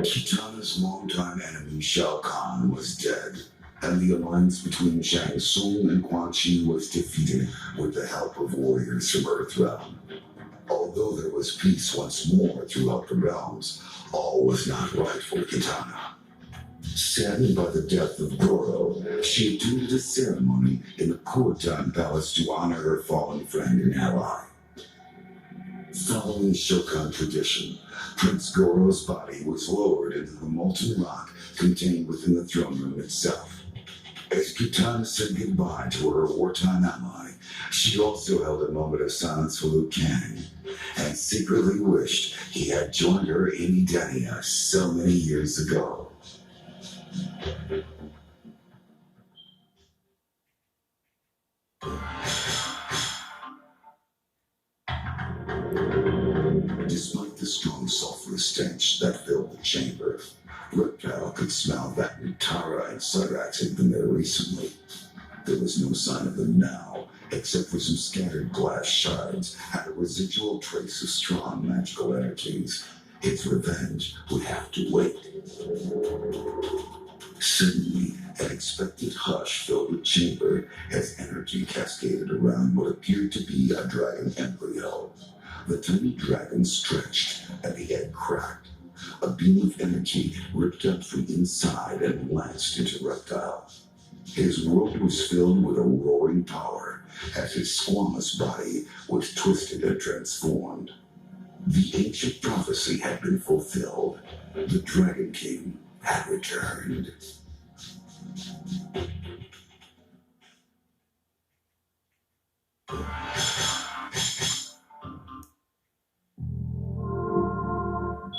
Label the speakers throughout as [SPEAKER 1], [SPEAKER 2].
[SPEAKER 1] Kitana's longtime enemy Shao Kahn was dead, and the alliance between Shang Tsung and Quan Chi was defeated with the help of warriors from Earthrealm. Although there was peace once more throughout the realms, all was not right for Kitana. Saddened by the death of Goro, she attended a ceremony in the Kotan Palace to honor her fallen friend and ally. Following Shokan tradition, Prince Goro's body was lowered into the molten rock contained within the throne room itself. As Kitana said goodbye to her wartime ally, she also held a moment of silence for Liu Kang, and secretly wished he had joined her in Edenia so many years ago. Despite the strong sulfurous stench that filled the chamber, Reptile could smell that Tara and Cyrax had been there recently. There was no sign of them now, except for some scattered glass shards and a residual trace of strong magical energies. Its revenge would have to wait. Suddenly, an expected hush filled the chamber as energy cascaded around what appeared to be a dragon embryo. The tiny dragon stretched, and the head cracked. A beam of energy ripped up from inside and lanced into Reptile. His world was filled with a roaring power as his squamous body was twisted and transformed. The ancient prophecy had been fulfilled. The Dragon King had returned.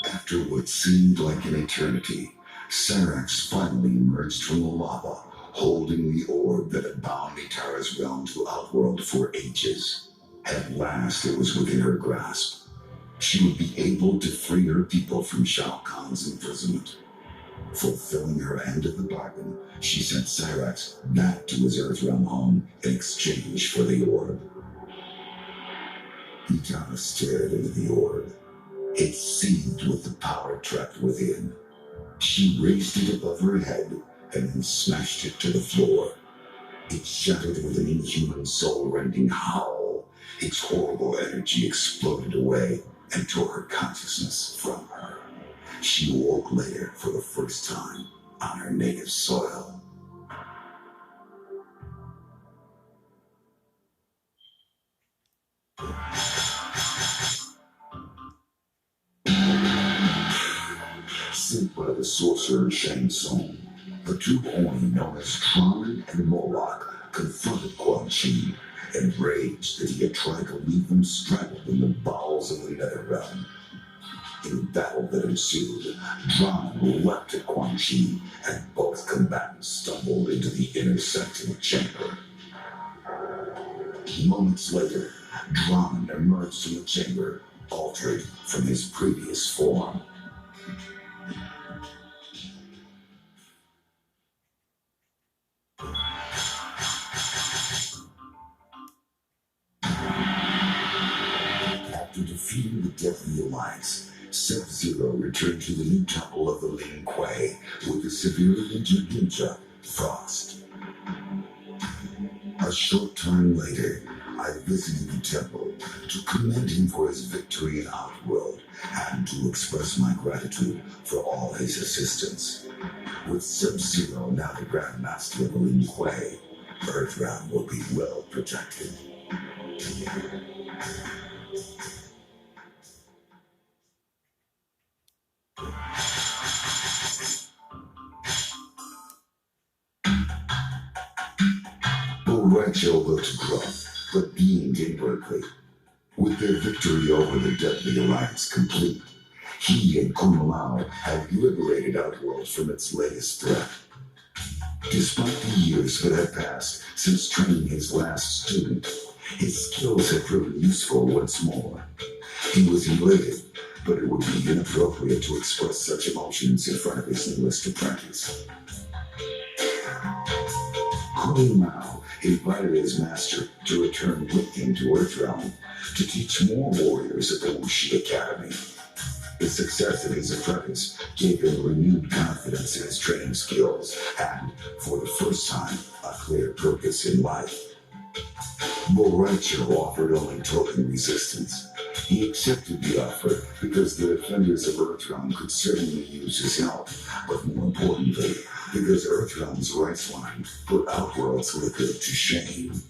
[SPEAKER 1] After what seemed like an eternity, Cyrax finally emerged from the lava, holding the orb that had bound Nitara's realm to Outworld for ages. At last, it was within her grasp. She would be able to free her people from Shao Kahn's imprisonment. Fulfilling her end of the bargain, she sent Cyrax back to his Earthrealm home in exchange for the orb. Nitara stared into the orb. It seethed with the power trapped within. She raised it above her head and then smashed it to the floor. It shattered with an inhuman soul-rending howl. Its horrible energy exploded away and tore her consciousness from her. She awoke later for the first time on her native soil. Sent by the sorcerer Shang Tsung, the two Oni known as Traman and Moloch confronted Quan Chi, enraged that he had tried to leave them strangled in the bowels of the Netherrealm. In the battle that ensued, Traman leapt at Quan Chi, and both combatants stumbled into the inner sentinel chamber. Moments later, Traman emerged from the chamber, altered from his previous form. After defeating the deadly alliance, Sub-Zero returned to the new temple of the Lin Kuei with the severely injured ninja, Frost. A short time later, I visited the temple to commend him for his victory in Outworld and to express my gratitude for all his assistance. With Sub-Zero now the Grand Master of the Lin Kuei, Earthrealm will be well protected. Borracho looked gruff, but beamed inwardly. With their victory over the deadly alliance complete, he and Kunlao had liberated Outworld from its latest threat. Despite the years that had passed since training his last student, his skills had proven useful once more. He was elated, but it would be inappropriate to express such emotions in front of his newest apprentice. Kunlao invited his master to return with him to Earthrealm to teach more warriors at the Wuxi Academy. The success of his apprentice gave him renewed confidence in his training skills and, for the first time, a clear purpose in life. Borracho offered only token resistance. He accepted the offer because the defenders of Earthrealm could certainly use his help, but more importantly, because Earthrealm's rights line put Outworld's liquor to shame.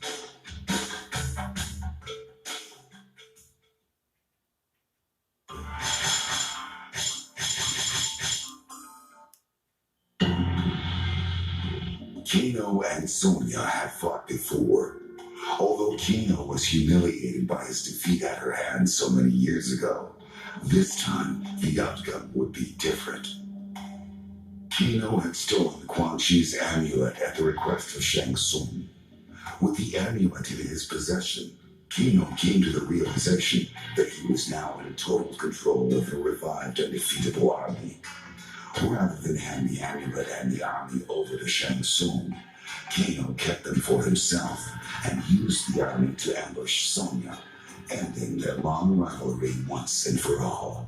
[SPEAKER 1] Kano and Sonya had fought before. Although Kano was humiliated by his defeat at her hands so many years ago, this time the outcome would be different. Kano had stolen Quan Chi's amulet at the request of Shang Tsung. With the amulet in his possession, Kano came to the realization that he was now in total control of the revived and defeatable army. Rather than hand the amulet and the army over to Shang Tsung, Kano kept them for himself and used the army to ambush Sonya, ending their long rivalry once and for all.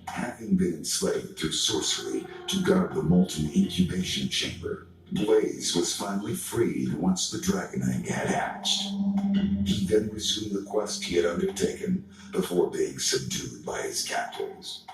[SPEAKER 1] Having been enslaved through sorcery to guard the molten incubation chamber, Blaze was finally freed once the dragon egg had hatched. He then resumed the quest he had undertaken before being subdued by his captors.